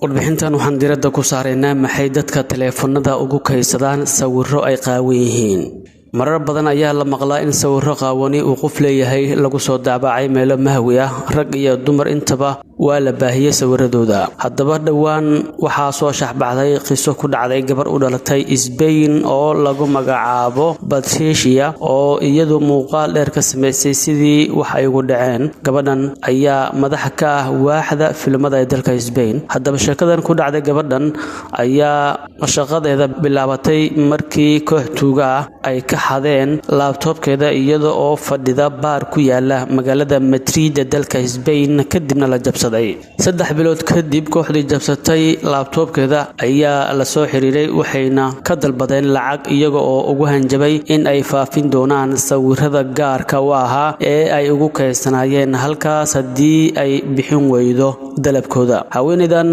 warbixintan waxaan diiradda ku saaraynaa maxay dadka taleefanada ugu kaydsadaan sawirro ay qaawan yihiin. marar badan ayaa la maqlaa in sawirro qaawani uu qof leeyahay lagu soo daabacay meelo mahwi ah, rag iyo dumar intaba waa la baahiyay sawiradooda. haddaba dhowaan waxaa soo shaxbaxday qiso ku dhacday gabar u dhalatay Spain oo lagu magacaabo Patricia oo iyadu muuqaal dheer ka sameysay sidii wax ay ugu dhaceen. gabadhan ayaa madax ka ah waaxda filimada ee dalka Spain. haddaba sheekadan ku dhacday gabadhan ayaa shaqadeeda bilaabatay markii koox tuuga ah ay ka xadeen laptopkeeda iyada oo fadhida baar ku yaala magaalada Madrid ee dalka Spain, kadibna la jabsaday. 3 bilood kadib kooxdii jabsatay laptopkeeda ayaa la soo xiriiray, waxayna ka dalbadeen lacag iyaga oo ugu hanjabay in ay faafin doonaan sawirada gaarka u ahaa ee ay ugu kaydsanayeen halkaas haddii ay bixin weydo dalabkooda. haweeneydan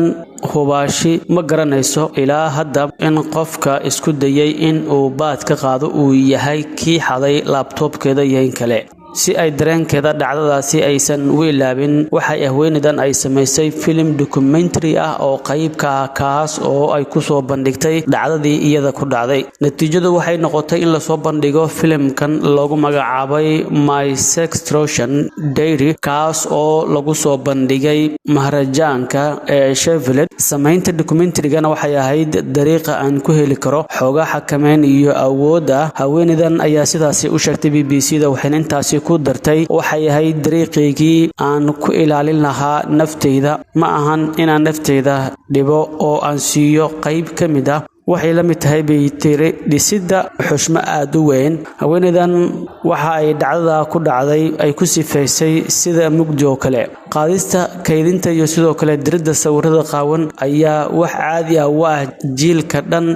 hubaashi ma garanayso ilaa hadda in qofka isku dayay in uu baad ka qaado uu yahay kii xaday laptopkeeda iyo in kale. si ay dareenkeeda dhacdadaasi aysan u ilaabin, waxay haweeneydan ay samaysay film documentary ah oo qayb ka ah kaas oo ay ku soo bandhigtay dhacdadii iyada ku dhacday. natiijadu waxay noqotay in la soo bandhigo filimkan lagu magacaabay My Sextortion Diary, kaas oo lagu soo bandhigay maharajaanka ee Sheffield. samaynta documentary-gana waxay ahayd dariiqa aan ku heli karo xoogaa xakameyn iyo awood ah. haweeneydan ayaa sidaasi u sheegtay BBC-da, waxayna intaasi ku dartay waxay ahayd dariiqeygii aan ku ilaalin lahaa nafteyda, ma ahan inaan nafteyda dhibo oo aan siiyo qayb ka mid ah waxay la mid tahay bay tiri dhisidda xushmo aad u weyn. haweeneydan waxa ay dhacdada ku dhacday ay ku sifaysay sida mugdi oo kale. qaadista, kaydinta iyo sidoo kale diridda sawirada qaawan ayaa wax caadi ah u ah jiilka dhan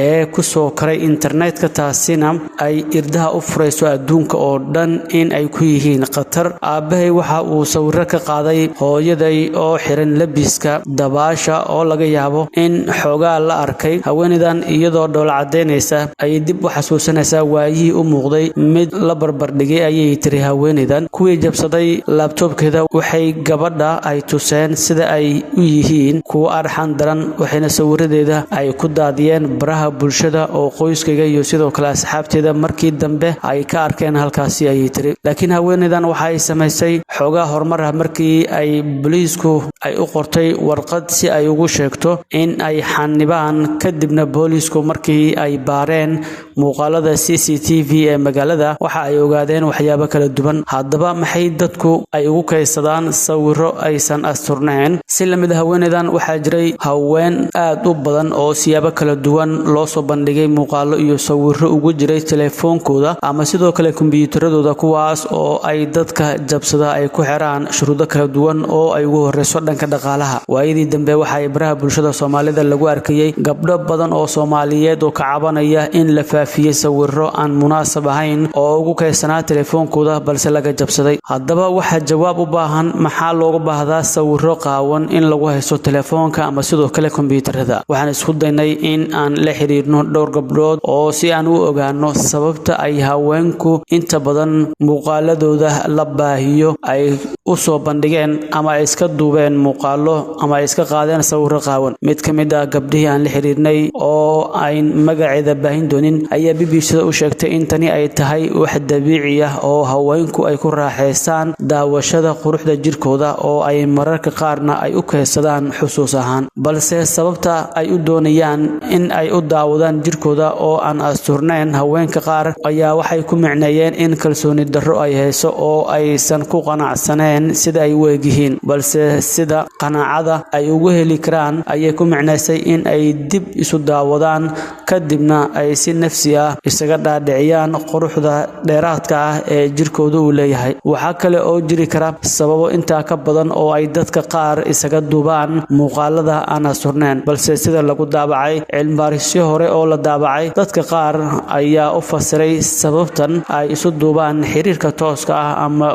ee ku soo karay internetka, taasina ay irdaha u furayso adduunka oo dhan in ay ku yihiin khatar. aabahay waxa uu sawirro ka qaaday hooyaday oo xiran labiska dabaasha oo laga yaabo in xoogaa la arkay. haweeneydan iyadoo dhoola cadeynaysa ay dib u xasuusanaysaa waayihii u muuqday mid la barbardhigay ayay tiri haweeneydan. kuwii jabsaday laptopkeeda waxay gabadha ay tuseen sida ay u yihiin kuwo arxan daran, waxayna sawiradeeda ay ku daadiyeen baraha bulshada oo qoyskayga iyo sidoo kale asxaabteeda markii dambe ay ka arkeen halkaasi ayay tiri. laakiin haweeneydan waxa ay samaysay xoogaa horumar ah markii ay booliisku ay u qortay warqad si ay ugu sheegto in ay xanibaan. kadibna booliisku markii ay baareen muuqaalada CCTV ee magaalada waxa ay ogaadeen waxyaabo kala duwan. haddaba maxay dadku ay ugu kaydsadaan sawirro aysan asturnayn? si lamid haweeneydan waxaa jiray haween aad u badan oo siyaabo kala duwan loo soo bandhigay muuqaalo iyo sawirro ugu jiray telefoonkooda ama sidoo kale kombiyuutaradooda, kuwaas oo ay dadka jabsada ay ku xiraan shuruudo kala duwan oo ay ugu horeyso dhanka dhaqaalaha. waayadii dambe waxa ay baraha bulshada Soomaalida lagu arkayay gabdho badan oo Soomaaliyeed oo ka cabanaya in la faafiyay sawirro aan munaasab ahayn oo ugu kaydsanaa telefoonkooda balse laga jabsaday. haddaba waxaa jawaab u baahan, maxaa looga baahdaa sawirro qaawan in lagu haysto telefoonka ama sidoo kale kombiyuutarada? waxaan isku daynay in aan la xiriirno dhowr gabdhood oo si aan u ogaano sababta ay haweenku inta badan muuqaaladooda la baahiyo ay u soo bandhigeen ama ay iska duubeen muuqaalo ama ay iska qaadeen sawirro qaawan. mid ka mid ah gabdhihii aan la xiriirnay oo ayn magaceeda baahin doonin ayaa BBC-da u sheegtay in tani ay tahay wax dabiici ah oo haweenku ay ku raaxaystaan daawashada quruxda jirkooda oo ay mararka qaarna ay u kaydsadaan xusuus ahaan, balse sababta ay u doonayaan in ay u daawadaan jirkooda oo aan asturnayn haweenka qaar ayaa waxay ku micneeyeen in kalsooni darro ay hayso oo aysan ku qanacsaneen sida ay u egyihiin, balse sida qanaacada ay ugu heli karaan ayay ku micnaysay in ay dib isu daawadaan kadibna ay si nafsi ah isaga dhaadhiciyaan quruxda dheeraadka ah ee jirkooda uu leeyahay. waxaa kale oo jiri kara sababo intaa ka badan oo ay dadka qaar isaga duubaan muuqaalada aan asturnayn, balse sida lagu daabacay cilmibaarisyo markii hore oo la daabacay dadka qaar ayaa u fasiray sababtan ay isu duubaan xiriirka tooska ah ama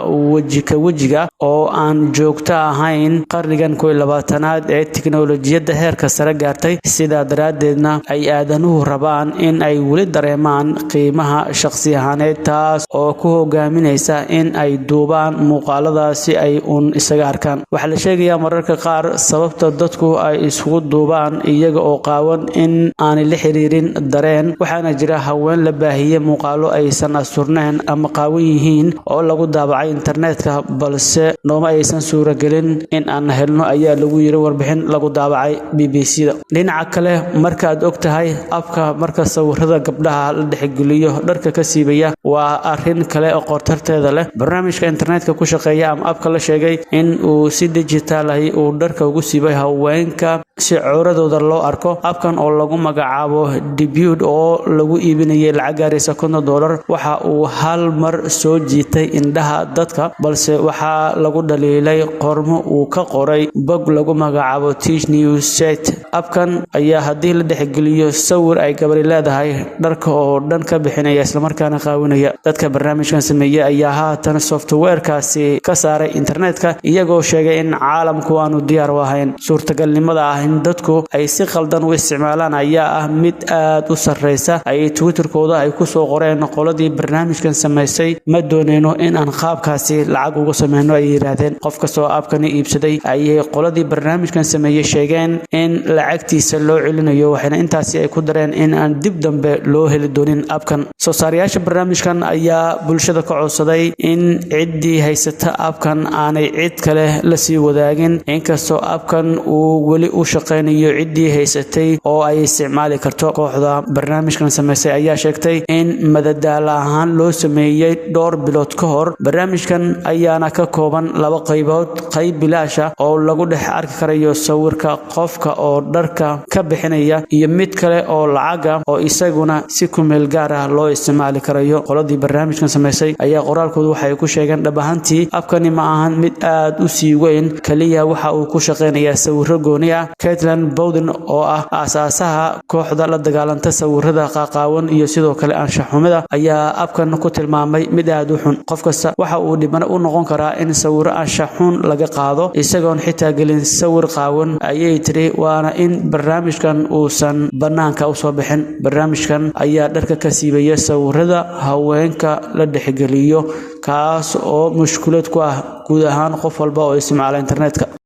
wejiga oo aan joogto ahayn qarnigan 21aad ee tiknoolajiyadda heerka sare gaartay sidaa daraadeedna ay aadanuhu rabaan in ay weli dareemaan qiimaha shakhsi ahaaneed taas oo ku hogaaminaysa in ay duubaan muuqaaladaas si ay isaga arkaan. Waxaa la sheegayaa mararka qaar sababta dadku ay isugu duubaan iyaga oo qaawan in aanay la xiriirin dareen. waxaana jira haween la baahiyay muuqaalo aysan asturnayn ama qaawan yihiin oo lagu daabacay internetka balse nooma aysan suuragelin in aan helno ayaa lagu yiri warbixin lagu daabacay BBC-da. dhinaca kale markaad ogtahay abka marka sawirada gabdhaha la dhexgeliyo dharka ka siibaya waa arrin kale oo qortarteeda leh. barnaamijka internetka ku shaqeeya ama abka la sheegay in uu si digital ah uu dharka ugu siibay haweenka si cawradooda loo arko. abkan oo lagu magacaabo Debut oo lagu iibinayay lacag gaaraysa $50 waxa uu hal mar soo jiitay indhaha dadka balse waxaa lagu dhaliilay qormo uu ka qoray bog lagu magacaabo Teach News Site. abkan ayaa haddii la dhexgeliyo sawir ay gabadhi leedahay dharka oo dhan ka bixinaya isla markaana qaawinaya. dadka barnaamijkan sameeyay ayaa haatan softwarekaasi ka saaray internetka iyagoo sheegay in caalamku aanu diyaar u ahayn. suurtagalnimada ah in dadku ay si qaldan u isticmaalaan ayaa ah mid aad u sarreysa. ay Twitterkooda ay ku soo qoreen qoladii barnaamijkan sameysay ma dooneyno in aan qaabkaasi lacag uga sameyno ay yiraahdeen. qof kastoo abkani iibsaday ayay qoladii barnaamijkan sameeyay sheegeen in lacagtiisa loo celinayo waxayna intaasi ay ku dareen in aan dib dambe loo heli doonin abkan. soo saarayaasha barnaamijkan ayaa bulshada ka codsaday in ciddii haysata abkan aanay cid kale la sii wadaagin inkastoo abkan uu weli u shaqeynayo ciddii haysatay oo ay isticmaali karto. kooxda barnaamijkan sameysay ayaa sheegtay in madadaalo ahaan loo sameeyay dhowr bilood ka hor. barnaamijkan ayaana ka kooban 2 qaybood. qayb bilaasha oo lagu dhex arki karayo sawirka qofka oo dharka ka bixinaya iyo mid kale oo lacaga oo isaguna si ku meel gaar ah loo isticmaali karayo. qoladii barnaamijkan sameysay ayaa qoraalkoodu waxay ku sheegeen dhab ahaantii abkani ma ahan mid aad u sii weyn kaliya waxa uu ku shaqeynayaa sawirro gooni ah. Caitlin Bowden oo ah aasaasaha kooxda la dagaalanta sawirada qaqaawan iyo sidoo kale anshax xumida ayaa abkan ku tilmaamay mid aad u xun. qof kasta waxa uu dhibana u noqon karaa in sawirro anshax xun laga qaado isagoon xitaa gelin sawir qaawan ayay tiri waana in barnaamijkan uusan banaanka u soo bixin. barnaamijkan ayaa dharka ka siibaya sawirada haweenka la dhexgeliyo kaas oo mushkilad ku ah guud ahaan qof walba oo isticmaala internetka.